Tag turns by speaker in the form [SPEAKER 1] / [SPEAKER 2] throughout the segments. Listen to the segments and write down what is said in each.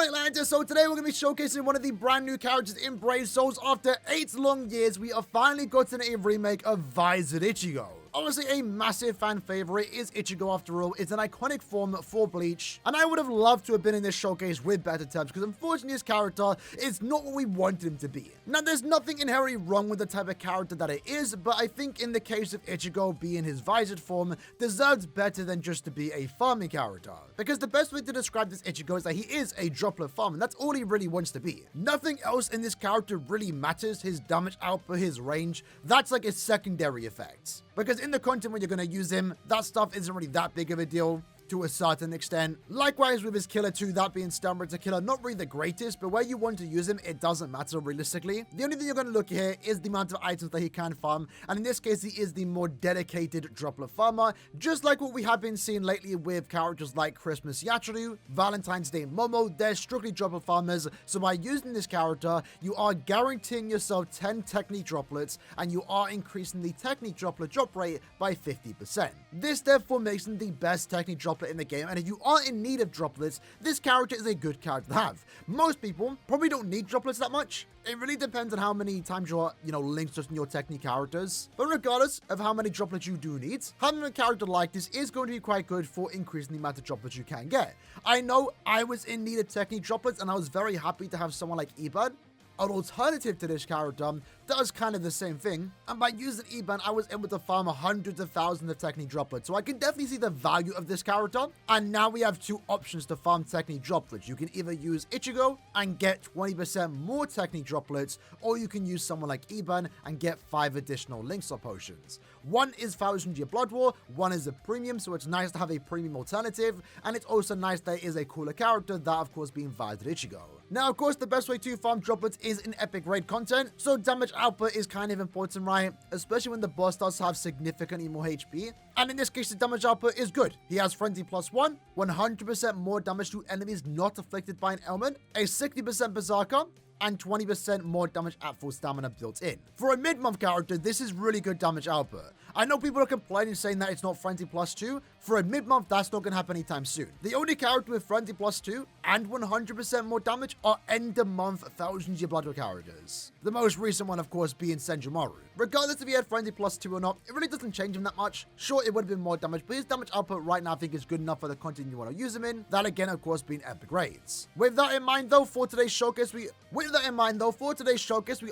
[SPEAKER 1] Alright, Atlantis, so today we're going to be showcasing one of the brand new characters in Brave Souls. After 8 long years, we have finally gotten a remake of VISORED ICHIGO. Obviously, a massive fan favorite is Ichigo after all. It's an iconic form for Bleach, and I would have loved to have been in this showcase with better terms, because unfortunately his character is not what we wanted him to be. Now, there's nothing inherently wrong with the type of character that it is, but I think in the case of Ichigo being his Visored form, deserves better than just to be a farming character. Because the best way to describe this Ichigo is that he is a droplet farm, and that's all he really wants to be. Nothing else in this character really matters. His damage output, his range, that's like his secondary effects. Because in the content when you're going to use him, that stuff isn't really that big of a deal to a certain extent. Likewise with his killer too, that being Stun to killer, not really the greatest, but where you want to use him, it doesn't matter realistically. The only thing you're going to look here is the amount of items that he can farm, and in this case, he is the more dedicated droplet farmer, just like what we have been seeing lately with characters like Christmas Yachiru, Valentine's Day Momo. They're strictly droplet farmers, so by using this character, you are guaranteeing yourself 10 technique droplets, and you are increasing the technique droplet drop rate by 50%. This therefore makes him the best technique droplet in the game, and if you are in need of droplets, this character is a good character to have. Most people probably don't need droplets that much. It really depends on how many times you're, linked just in your technique characters. But regardless of how many droplets you do need, having a character like this is going to be quite good for increasing the amount of droplets you can get. I know I was in need of technique droplets, and I was very happy to have someone like Ebud. An alternative to this character does kind of the same thing, and by using Eban, I was able to farm hundreds of thousands of technique droplets, so I can definitely see the value of this character. And now we have two options to farm technique droplets. You can either use Ichigo and get 20% more technique droplets, or you can use someone like Eban and get 5 additional links or potions. One is 1000 Year Blood War, one is a premium, so it's nice to have a premium alternative, and it's also nice that it is a cooler character, that of course being VISORED ICHIGO. Now, of course, the best way to farm droplets is in epic raid content, so damage output is kind of important, right? Especially when the boss does have significantly more HP. And in this case, the damage output is good. He has Frenzy +1, 100% more damage to enemies not afflicted by an ailment, a 60% Berserker, and 20% more damage at full stamina built in. For a mid-month character, this is really good damage output. I know people are complaining saying that it's not Frenzy +2. For a mid-month, that's not going to happen anytime soon. The only character with Frenzy +2 and 100% more damage are end-of-month 1000 Year Blood War characters. The most recent one, of course, being Senjumaru. Regardless if he had Frenzy +2 or not, it really doesn't change him that much. Sure, it would have been more damage, but his damage output right now I think is good enough for the content you want to use him in. That again, of course, being epic raids. With that in mind, though, for today's showcase, we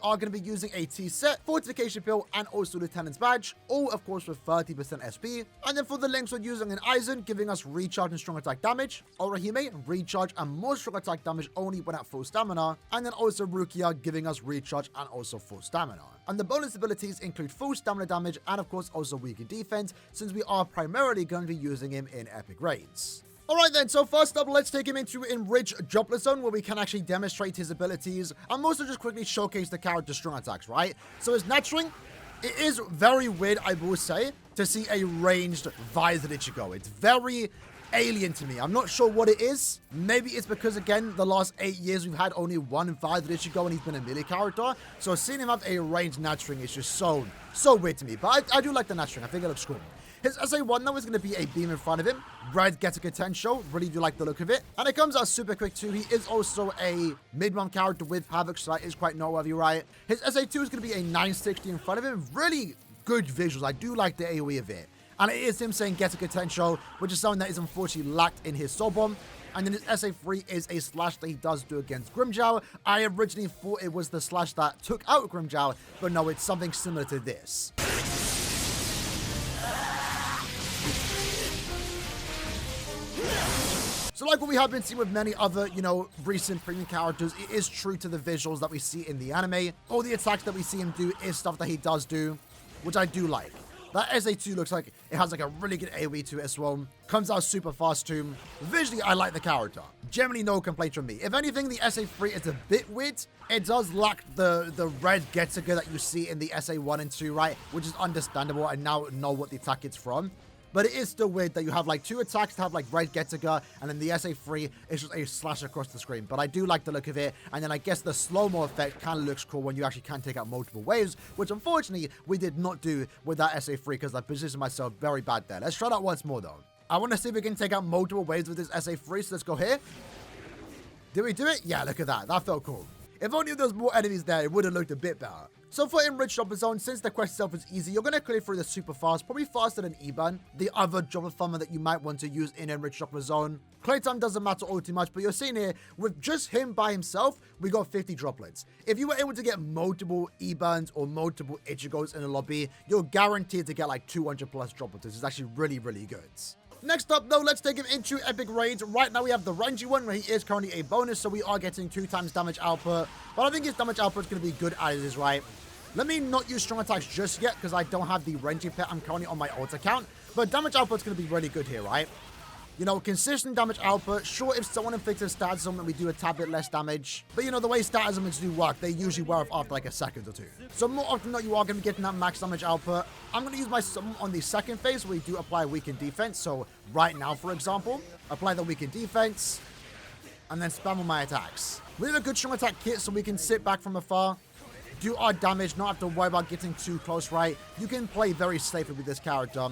[SPEAKER 1] are going to be using a T-set, Fortification Pill, and also Lieutenant's Badge, all of course with 30% SP. And then for the links, we're using an Aizen, giving us recharge and strong attack damage, Orihime, recharge and more strong attack damage only when at full stamina, and then also Rukia, giving us recharge and also full stamina. And the bonus abilities include full stamina damage and of course also weaker defense, since we are primarily going to be using him in epic raids. Alright then, so first up, let's take him into Enriched Droplet Zone, where we can actually demonstrate his abilities and also just quickly showcase the character's strong attacks, right? So his Naturing, it is very weird, I will say, to see a ranged Visored Ichigo. It's very alien to me. I'm not sure what it is. Maybe it's because, again, the last 8 years we've had only one Visored Ichigo and he's been a melee character. So seeing him have a ranged Naturing is just so weird to me. But I do like the Naturing. I think it looks cool. His SA1 though is going to be a beam in front of him. Red Getuga Tensho, really do like the look of it. And it comes out super quick too. He is also a mid-month character with Havoc, so that is quite noteworthy, right? His SA2 is going to be a 960 in front of him. Really good visuals. I do like the AoE of it. And it is him saying Getuga Tensho, which is something that is unfortunately lacked in his Soul Bomb. And then his SA3 is a slash that he does do against Grimmjow. I originally thought it was the slash that took out Grimmjow, but no, it's something similar to this. So like what we have been seeing with many other, recent premium characters, it is true to the visuals that we see in the anime. All the attacks that we see him do is stuff that he does do, which I do like. That SA2 looks like it has like a really good AoE to it as well. Comes out super fast too. Visually, I like the character. Generally, no complaints from me. If anything, the SA3 is a bit weird. It does lack the red Getuga that you see in the SA1 and 2, right? Which is understandable. I now know what the attack is from. But it is still weird that you have like 2 attacks to have like red Getuga, and then the SA3 is just a slash across the screen. But I do like the look of it, and then I guess the slow-mo effect kind of looks cool when you actually can take out multiple waves, which unfortunately we did not do with that SA3 because I positioned myself very bad there. Let's try that once more though. I want to see if we can take out multiple waves with this SA3, so let's go here. Did we do it? Yeah, look at that. That felt cool. If only there was more enemies there, it would have looked a bit better. So for Enriched Dropper Zone, since the quest itself is easy, you're going to clear through this super fast, probably faster than Eban, the other dropper farmer that you might want to use in Enriched Dropper Zone. Clear time doesn't matter all too much, but you're seeing here, with just him by himself, we got 50 droplets. If you were able to get multiple Ebans or multiple Ichigos in a lobby, you're guaranteed to get like 200 plus droplets. It's actually really, really good. Next up, though, let's take him into epic raids. Right now, we have the Renji one, where he is currently a bonus, so we are getting 2 times damage output. But I think his damage output is going to be good as it is, right? Let me not use strong attacks just yet, because I don't have the Renji pet. I'm currently on my ult account. But damage output is going to be really good here, right? You know, consistent damage output. Sure, if someone inflicts a status ailment, we do a tad bit less damage. But, you know, the way status ailments do work, they usually wear off after like a second or two. So more often than not, you are going to be getting that max damage output. I'm going to use my summon on the second phase, where we do apply weakened defense. So right now, for example, apply the weakened defense, and then spam on my attacks. We have a good strong attack kit, so we can sit back from afar, do our damage, not have to worry about getting too close, right? You can play very safely with this character,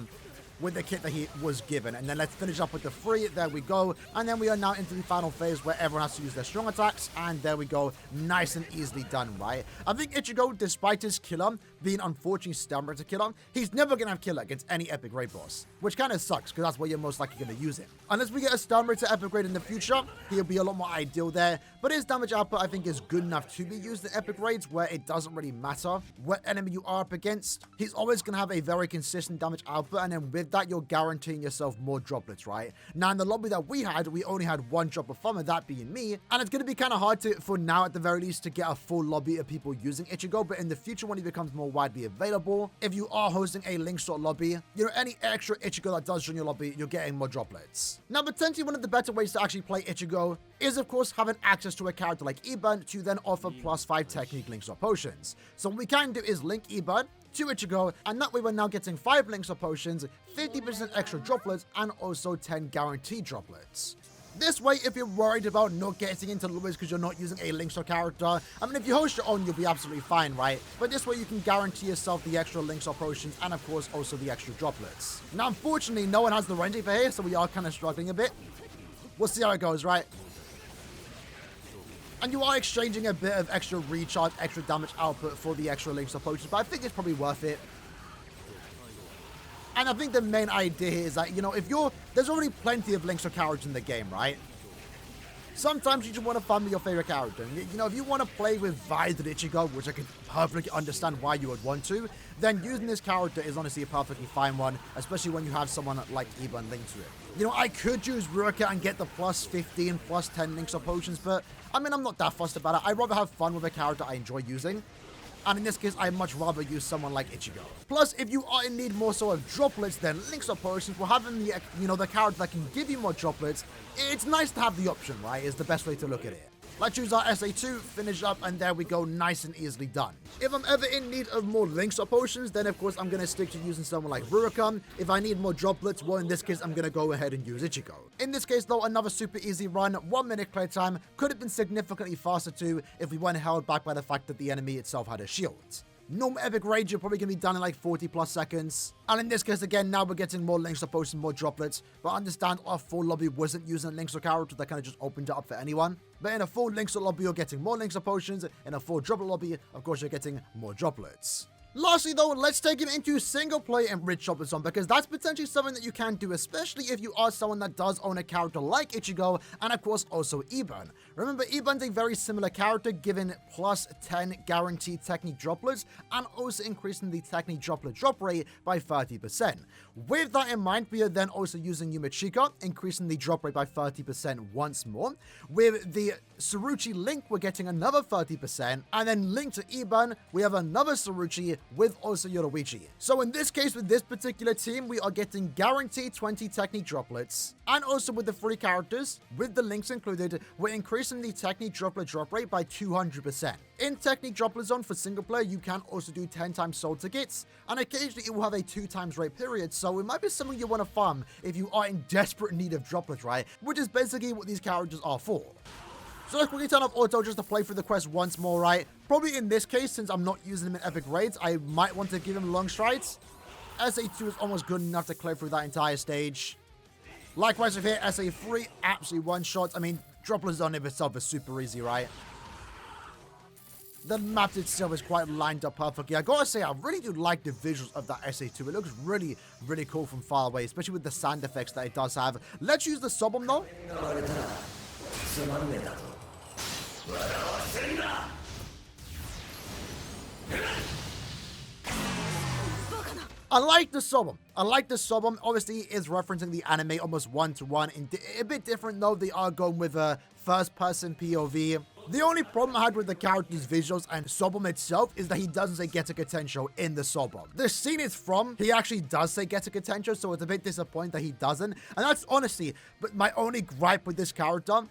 [SPEAKER 1] with the kit that he was given. And then let's finish up with the free. There we go. And then we are now into the final phase, where everyone has to use their strong attacks. And there we go. Nice and easily done, right? I think Ichigo, despite his killer being unfortunately stamina to killer, he's never going to have killer against any epic raid boss, which kind of sucks, because that's where you're most likely going to use him. Unless we get a stamina to epic raid in the future, he'll be a lot more ideal there. But his damage output, I think, is good enough to be used in epic raids, where it doesn't really matter what enemy you are up against. He's always going to have a very consistent damage output, and then with that, you're guaranteeing yourself more droplets, right? Now, in the lobby that we only had 1 dropper farmer, that being me, and it's going to be kind of hard to, for now at the very least, to get a full lobby of people using Ichigo. But in the future, when he becomes more widely available, if you are hosting a link sort lobby, you know, any extra Ichigo that does join your lobby, you're getting more droplets. Now, potentially one of the better ways to actually play Ichigo is, of course, having access to a character like Eban to then offer +5 technique links or potions. So what we can do is link Eban to Ichigo, and that way we're now getting 5 links or potions, 50% extra droplets, and also 10 guaranteed droplets. This way, if you're worried about not getting into lobbies because you're not using a Linkster character, I mean, if you host your own, you'll be absolutely fine, right? But this way, you can guarantee yourself the extra links or potions, and of course, also the extra droplets. Now, unfortunately, no one has the Renji for here, so we are kind of struggling a bit. We'll see how it goes, right? And you are exchanging a bit of extra recharge, extra damage output for the extra links or potions, but I think it's probably worth it. And I think the main idea here is that, you know, if there's already plenty of links or characters in the game, right? Sometimes you just want to find your favorite character. And, you know, if you want to play with VISORED ICHIGO, which I can perfectly understand why you would want to, then using this character is honestly a perfectly fine one, especially when you have someone like Eban linked to it. You know, I could use Ruroka and get the +15, +10 links or potions, but, I mean, I'm not that fussed about it. I'd rather have fun with a character I enjoy using. And in this case, I'd much rather use someone like Ichigo. Plus, if you are in need more so of droplets than links or potions, for having the, you know, the character that can give you more droplets, it's nice to have the option, right? Is the best way to look at it. Let's choose our SA2, finish up, and there we go, nice and easily done. If I'm ever in need of more links or potions, then of course I'm going to stick to using someone like Ruroka. If I need more droplets, well, in this case, I'm going to go ahead and use Ichigo. In this case, though, another super easy run, 1 minute clear time, could have been significantly faster too if we weren't held back by the fact that the enemy itself had a shield. Normal epic rage, you're probably going to be done in like 40 plus seconds. And in this case, again, now we're getting more links or potions, more droplets. But understand our full lobby wasn't using links or character, that kind of just opened it up for anyone. But in a full links or lobby, you're getting more links or potions. In a full droplet lobby, of course, you're getting more droplets. Lastly, though, let's take it into single play and Enriched Dropper Zone, because that's potentially something that you can do, especially if you are someone that does own a character like Ichigo, and of course also Eban. Remember, Eban's a very similar character, given +10 guaranteed technique droplets, and also increasing the technique droplet drop rate by 30%. With that in mind, we are then also using Yumachika, increasing the drop rate by 30% once more. With the Tsuruchi link, we're getting another 30%, and then linked to Eban, we have another Tsuruchi with also Yoruichi. So in this case, with this particular team, we are getting guaranteed 20 technique droplets, and also with the free characters, with the links included, we're increasing the technique droplet drop rate by 200%. In Technique Droplet Zone for single player, you can also do 10 times soul tickets, and occasionally it will have a 2 times rate period, so it might be something you want to farm if you are in desperate need of droplets, right? Which is basically what these characters are for. So let's quickly turn off auto just to play through the quest once more, right? Probably in this case, since I'm not using him in epic raids, I might want to give him long strides. SA2 is almost good enough to clear through that entire stage. Likewise with here, SA3, absolutely one shot. I mean, Droplet Zone of itself is super easy, right? The map itself is quite lined up perfectly. I gotta say, I really do like the visuals of that SA2. It looks really, really cool from far away, especially with the sound effects that it does have. Let's use the sub-bomb though. I like the sub-bomb. I like the sub-bomb. Obviously, it is referencing the anime almost one-to-one. A bit different though. They are going with a first-person POV. The only problem I had with the character's visuals and sub-bomb itself is that he doesn't say Getaka Tensho in the sub-bomb. The scene it's from, he actually does say Getaka Tensho, so it's a bit disappointing that he doesn't. And that's honestly, but my only gripe with this character,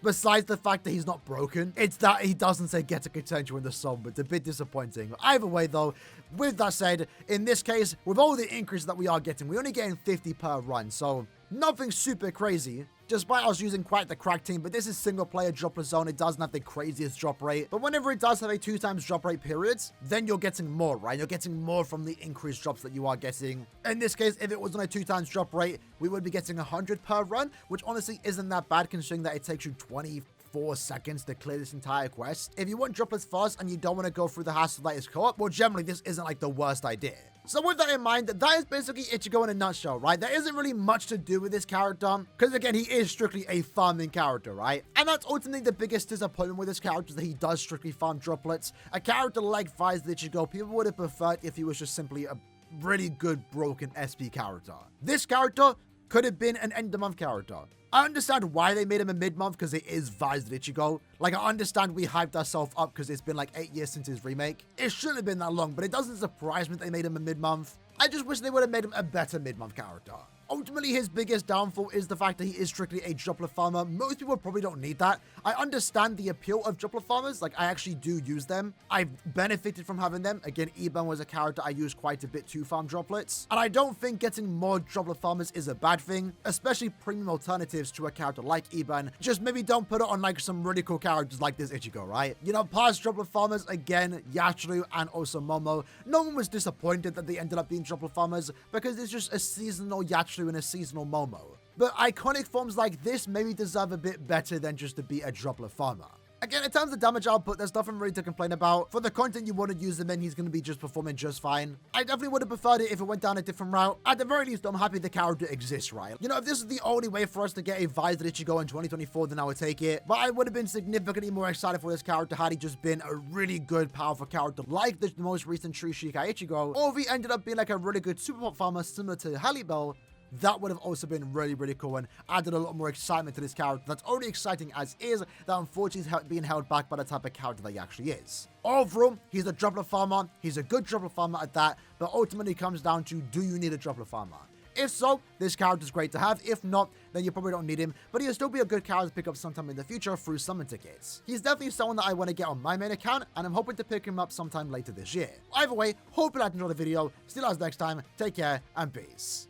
[SPEAKER 1] besides the fact that he's not broken, it's that he doesn't say Getaka Tensho in the sub. It's a bit disappointing. Either way though, with that said, in this case, with all the increase that we are getting, we're only getting 50 per run, so nothing super crazy. Despite us using quite the crack team, but this is single player Droplet Zone. It doesn't have the craziest drop rate, but whenever it does have a 2x drop rate periods, then you're getting more, right? You're getting more from the increased drops that you are getting. In this case, if it was on a 2x drop rate, we would be getting 100 per run, which honestly isn't that bad considering that it takes you 24 seconds to clear this entire quest. If you want droplets fast and you don't want to go through the hassle that is co-op, well, generally this isn't like the worst idea. So with that in mind, that is basically Ichigo in a nutshell, right? There isn't really much to do with this character, because again, he is strictly a farming character, right? And that's ultimately the biggest disappointment with this character, is that he does strictly farm droplets. A character like VISORED ICHIGO, people would have preferred if he was just simply a really good broken SP character. This character could have been an end-of-month character. I understand why they made him a mid-month, because it is VISORED ICHIGO. Like, I understand we hyped ourselves up because it's been like 8 years since his remake. It shouldn't have been that long, but it doesn't surprise me that they made him a mid-month. I just wish they would have made him a better mid-month character. Ultimately, his biggest downfall is the fact that he is strictly a droplet farmer. Most people probably don't need that. I understand the appeal of droplet farmers. Like, I actually do use them. I've benefited from having them. Again, Iban was a character I used quite a bit to farm droplets. And I don't think getting more droplet farmers is a bad thing, especially premium alternatives to a character like Iban. Just maybe don't put it on like some really cool characters like this Ichigo, right? You know, past droplet farmers, again, Yachiru and also Momo. No one was disappointed that they ended up being droplet farmers because it's just a seasonal Yachiru and a seasonal Momo. But iconic forms like this maybe deserve a bit better than just to be a droplet farmer. Again, in terms of damage output, there's nothing really to complain about. For the content you want to use him in, he's going to be just performing just fine. I definitely would have preferred it if it went down a different route. At the very least, I'm happy the character exists, right? You know, if this is the only way for us to get a VISORED ICHIGO in 2024, then I would take it. But I would have been significantly more excited for this character had he just been a really good, powerful character like the most recent True Shikai Ichigo, or if he ended up being like a really good super pop farmer similar to Halibel. That would have also been really, really cool and added a lot more excitement to this character that's already exciting as is, that unfortunately is being held back by the type of character that he actually is. Overall, he's a droplet farmer. He's a good droplet farmer at that, but ultimately it comes down to, do you need a droplet farmer? If so, this character is great to have. If not, then you probably don't need him, but he'll still be a good character to pick up sometime in the future through summon tickets. He's definitely someone that I want to get on my main account, and I'm hoping to pick him up sometime later this year. Either way, hope you liked and enjoyed the video. See you guys next time. Take care, and peace.